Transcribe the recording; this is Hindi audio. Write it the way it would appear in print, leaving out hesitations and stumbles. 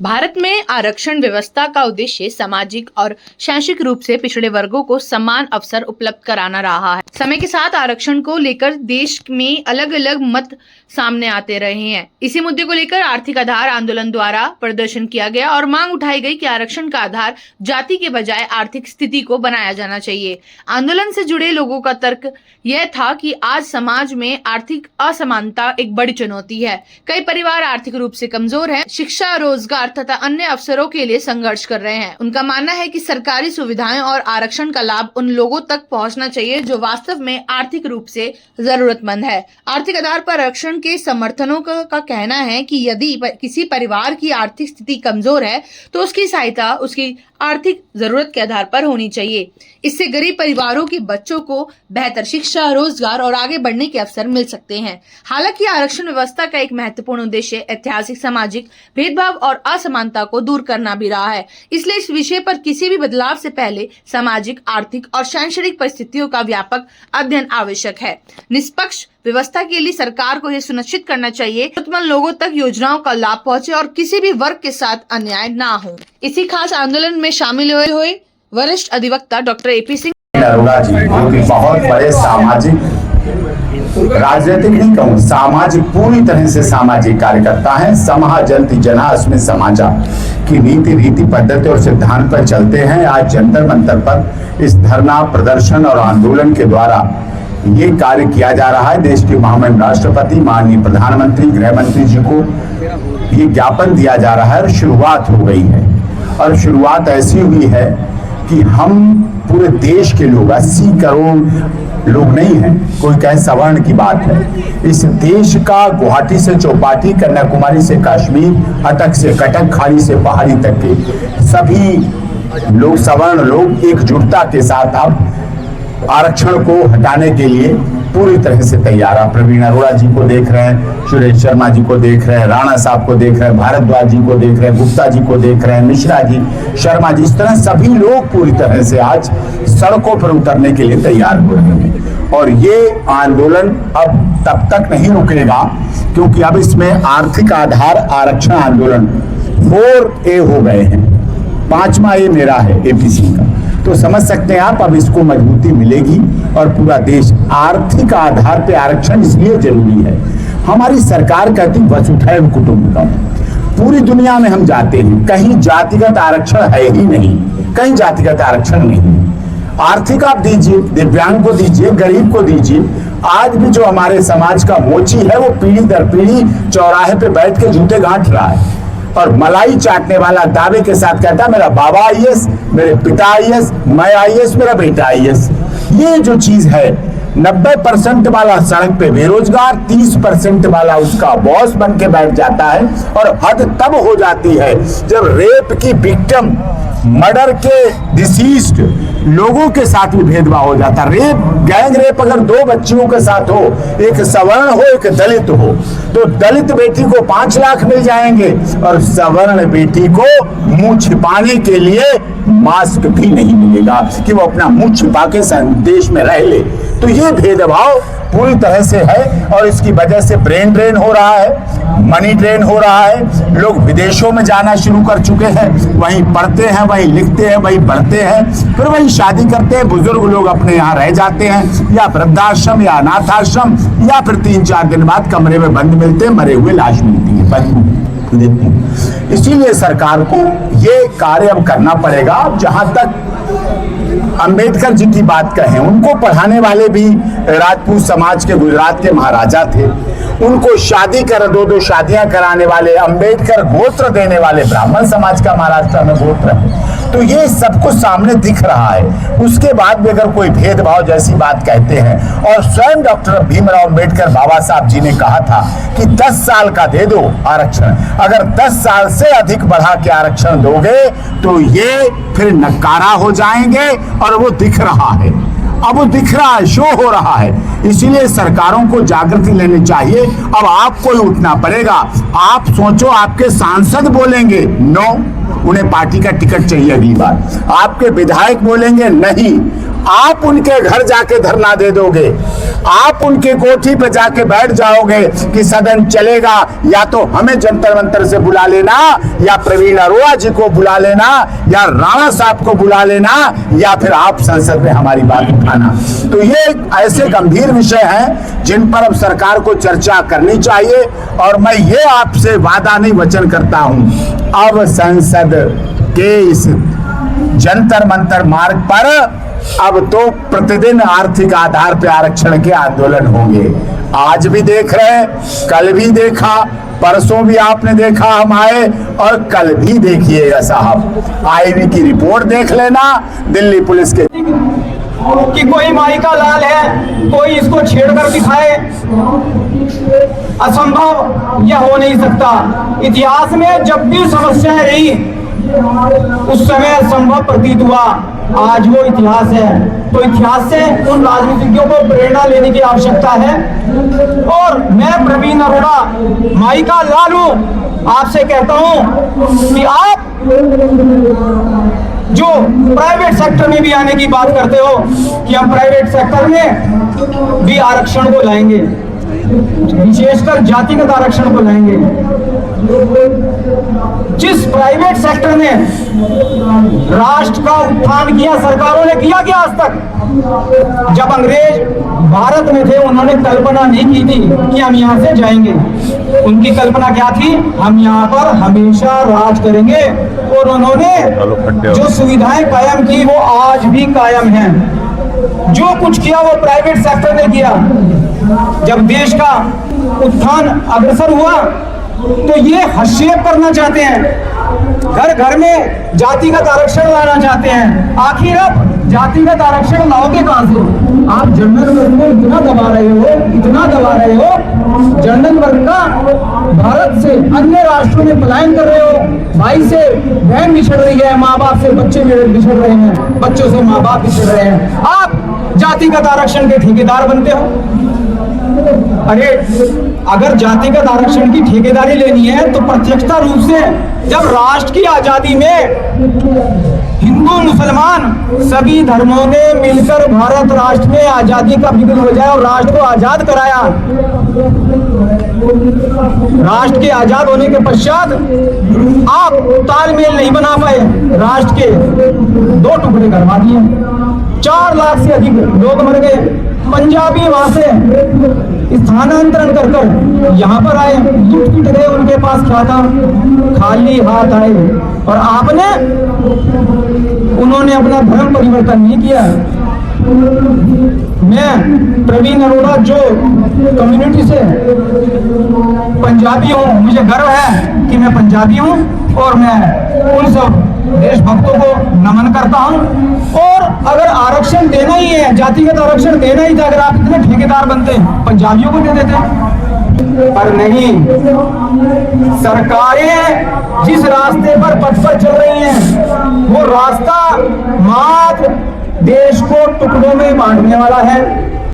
भारत में आरक्षण व्यवस्था का उद्देश्य सामाजिक और शैक्षिक रूप से पिछड़े वर्गों को समान अवसर उपलब्ध कराना रहा है। समय के साथ आरक्षण को लेकर देश में अलग अलग मत सामने आते रहे हैं। इसी मुद्दे को लेकर आर्थिक आधार आंदोलन द्वारा प्रदर्शन किया गया और मांग उठाई गई कि आरक्षण का आधार जाति के बजाय आर्थिक स्थिति को बनाया जाना चाहिए। आंदोलन से जुड़े लोगों का तर्क यह था कि आज समाज में आर्थिक असमानता एक बड़ी चुनौती है। कई परिवार आर्थिक रूप से कमजोर हैं, शिक्षा, रोजगार तथा अन्य अवसरों के लिए संघर्ष कर रहे हैं। उनका मानना है कि सरकारी सुविधाएं और आरक्षण का लाभ उन लोगों तक पहुंचना चाहिए जो वास्तव में आर्थिक रूप से जरूरतमंद है। आर्थिक आधार पर आरक्षण के समर्थनों का कहना है कि यदि किसी परिवार की आर्थिक स्थिति कमजोर है तो उसकी सहायता उसकी आर्थिक जरूरत के आधार पर होनी चाहिए। इससे गरीब परिवारों के बच्चों को बेहतर शिक्षा, रोजगार और आगे बढ़ने के अवसर मिल सकते हैं। हालांकि आरक्षण व्यवस्था का एक महत्वपूर्ण उद्देश्य ऐतिहासिक सामाजिक भेदभाव और असमानता को दूर करना भी रहा है। इसलिए इस विषय पर किसी भी बदलाव से पहले सामाजिक, आर्थिक और शैक्षणिक परिस्थितियों का व्यापक अध्ययन आवश्यक है। निष्पक्ष व्यवस्था के लिए सरकार को यह सुनिश्चित करना चाहिए जरूरतमंद लोगों तक योजनाओं का लाभ पहुंचे और किसी भी वर्ग के साथ अन्याय ना हो। इसी खास आंदोलन में शामिल हुए वरिष्ठ अधिवक्ता डॉक्टर एपी सिंह नरोला जी जो कि बहुत बड़े सामाजिक, राजनीतिक नहीं कहूँ, सामाजिक, पूरी तरह से सामाजिक कार्यकर्ता हैं। समाज जंति जना अस्मिन् समाजा की नीति, रीति, पद्धति और सिद्धांत पर चलते हैं। आज जंतर मंतर पर इस धरना, प्रदर्शन और आंदोलन के द्वारा ये कार्य किया जा रहा है। देश के महामहिम राष्ट्रपति, माननीय प्रधानमंत्री, गृह मंत्री जी को ये ज्ञापन दिया जा रहा है और शुरुआत हो गई है। और शुरुआत ऐसी हुई है कि हम पूरे देश के लोग, 80 करोड़ लोग नहीं हैं, कोई कहे सवर्ण की बात है। इस देश का गुवाहाटी से चौपाटी, कन्याकुमारी से कश्मीर, अटक से कटक, खाड़ी से पहाड़ी तक के सभी लोग, सवर्ण लोग एकजुटता के साथ अब आरक्षण को हटाने के लिए पूरी तरह से तैयार है। प्रवीण अरोड़ा जी को देख रहे हैं, सुरेश शर्मा जी को देख रहे हैं, राणा साहब को देख रहे हैं, भारद्वाज जी को देख रहे हैं, गुप्ता जी को देख रहे हैं, मिश्रा जी, शर्मा जी, इस तरह सभी लोग पूरी तरह से आज सड़कों पर उतरने के लिए तैयार हो रहे हैं। और ये आंदोलन अब तब तक नहीं रुकेगा क्योंकि अब इसमें आर्थिक आधार आरक्षण आंदोलन 4A हो गए हैं। 5वां A मेरा है एपीसी का। तो समझ सकते हैं आप, अब इसको मजबूती मिलेगी और पूरा देश आर्थिक आधार पे आरक्षण इसलिए जरूरी है। हमारी सरकार कहती वसुधैव कुटुंबकम। पूरी दुनिया में हम जाते हैं, कहीं जातिगत आरक्षण है ही नहीं, कहीं जातिगत आरक्षण नहीं। आर्थिक आप दीजिए, दिव्यांग को दीजिए, गरीब को दीजिए। आज भी जो हमारे समाज का मोची है वो पीढ़ी दर पीढ़ी चौराहे पे बैठ के जूते गांठ रहा है और मलाई चाटने वाला दावे के साथ कहता है मेरा बाबा आईएएस, मेरे पिता आईएएस, मैं आईएएस, मेरा बेटा आईएएस। ये जो चीज है, 90% वाला सड़क पे बेरोजगार, 30% वाला उसका बॉस बन के बैठ जाता है। और हद तब हो जाती है जब रेप की विक्टिम, मर्डर के डिसीज्ड लोगों के साथ भी भेदभाव हो जाता है। रेप, गैंग रेप अगर 2 बच्चियों के साथ हो, एक सवर्ण हो एक दलित हो, तो दलित बेटी को 5 लाख मिल जाएंगे और सवर्ण बेटी को मुंह छिपाने के लिए मास्क भी नहीं मिलेगा कि वो अपना मुंह छिपा के देश में रह ले। तो ये भेदभाव पूरी तरह से है और इसकी वजह से ब्रेन ड्रेन हो रहा है, मनी ड्रेन हो रहा है। लोग विदेशों में जाना शुरू कर चुके हैं, वहीं पढ़ते हैं, वहीं लिखते हैं, वहीं बढ़ते हैं, फिर वहीं शादी करते हैं। बुजुर्ग लोग अपने यहाँ रह जाते हैं, या वृद्धाश्रम या अनाथाश्रम, या फिर 3-4 दिन बाद कमरे में बंद मिलते हैं, मरे हुए लाश मिलती है, बंद देती है। इसीलिए सरकार को ये कार्य अब करना पड़ेगा। जहां तक अंबेडकर जी की बात कहें, उनको पढ़ाने वाले भी राजपूत समाज के गुजरात के महाराजा थे। उनको शादी कर 2-2 शादियां कराने वाले, अंबेडकर गोत्र देने वाले ब्राह्मण समाज का महाराष्ट्र में गोत्र है। तो ये सबको सामने दिख रहा है। उसके बाद भी अगर कोई भेदभाव जैसी बात कहते हैं, और स्वयं डॉक्टर भीमराव अंबेडकर बाबा साहब जी ने कहा था कि 10 साल का दे दो आरक्षण, अगर 10 साल से अधिक बढ़ा के आरक्षण दोगे तो ये फिर नकारा हो जाएंगे। और वो दिख रहा है, अब वो दिख रहा है, शो हो रहा है। इसीलिए सरकारों को जागृति लेनी चाहिए। अब आपको ही उठना पड़ेगा। आप सोचो, आपके सांसद बोलेंगे नो, उन्हें पार्टी का टिकट चाहिए अगली बार। आपके विधायक बोलेंगे नहीं, आप उनके घर जाके धरना दे दोगे आप उनके कोठी पे जाके बैठ जाओगे कि सदन चलेगा, या तो हमें जंतर मंतर से बुला लेना, या प्रवीण अरोड़ा जी को बुला लेना, या राणा साहब को बुला लेना, या फिर आप संसद में हमारी बात उठाना। तो ये ऐसे गंभीर विषय हैं जिन पर अब सरकार को चर्चा करनी चाहिए। और मैं ये आपसे वादा नहीं वचन करता हूं, अब संसद के इस जंतर मंतर मार्ग पर अब तो प्रतिदिन आर्थिक आधार पर आरक्षण के आंदोलन होंगे। आज भी देख रहे हैं, कल भी देखा, परसों भी आपने देखा हम आए, और कल भी देखिएगा साहब। आईबी की रिपोर्ट देख लेना, दिल्ली पुलिस के कि कोई माई का लाल है, कोई इसको छेड़कर दिखाए, असंभव यह हो नहीं सकता। इतिहास में जब भी समस्याएं रही उस समय संभव प्रतीत हुआ, आज वो इतिहास है। तो इतिहास से उन राजनीतिज्ञों को प्रेरणा लेने की आवश्यकता है। और मैं प्रवीण अरोड़ा माई का लाल हूं, आपसे कहता हूं कि आप जो प्राइवेट सेक्टर में भी आने की बात करते हो कि हम प्राइवेट सेक्टर में भी आरक्षण को लाएंगे, विशेषकर जातिगत आरक्षण को लाएंगे। जिस प्राइवेट सेक्टर ने राष्ट्र का उत्थान किया, सरकारों ने किया क्या आज तक? जब अंग्रेज भारत में थे उन्होंने कल्पना नहीं की थी कि हम यहाँ से जाएंगे। उनकी कल्पना क्या थी? हम यहाँ पर हमेशा राज करेंगे। और उन्होंने जो सुविधाएं कायम की वो आज भी कायम हैं। जो कुछ किया वो प्राइवेट सेक्टर ने किया। जब देश का उत्थान अग्रसर हुआ तो ये हस्तक्षेप करना चाहते हैं, घर घर में जातिगत आरक्षण लाना चाहते हैं। आखिर अब जातिगत आरक्षण लाओगे कहां से? आप जनरल वर्ग को इतना दबा रहे हो, इतना दबा रहे हो, जनरल वर्ग का भारत से अन्य राष्ट्रों में पलायन कर रहे हो। भाई से बहन बिछड़ रही है, माँ बाप से बच्चे बिछड़ रहे हैं, बच्चों से माँ बाप बिछड़ रहे हैं। आप जातिगत आरक्षण के ठेकेदार बनते हो। अरे अगर जातिगत आरक्षण की ठेकेदारी लेनी है तो प्रत्यक्षता रूप से जब राष्ट्र की आजादी में हिंदू मुसलमान सभी धर्मों ने मिलकर भारत राष्ट्र में आजादी का विघ्न हो जाए और राष्ट्र को आजाद कराया। राष्ट्र के आजाद होने के पश्चात आप तालमेल नहीं बना पाए, राष्ट्र के दो टुकड़े करवा दिए, 4 लाख से अधिक लोग मर गए। पंजाबी वहां से स्थानांतरण कर कर यहाँ पर आए, लूट पीट गए, उनके पास क्या था? खाली हाथ आए। और आपने, उन्होंने अपना धर्म परिवर्तन नहीं किया। मैं प्रवीण अरोड़ा जो कम्युनिटी से पंजाबी हूँ, मुझे गर्व है कि मैं पंजाबी हूँ और मैं उन सब देशभक्तों को नमन करता हूँ। और अगर आरक्षण देना ही है, जातिगत आरक्षण देना ही था, अगर आप इतने ठेकेदार बनते पंजाबियों को दे देते, पर नहीं। सरकारें जिस रास्ते पर पथ पर चल रही हैं वो रास्ता मात्र देश को टुकड़ों में बांटने वाला है।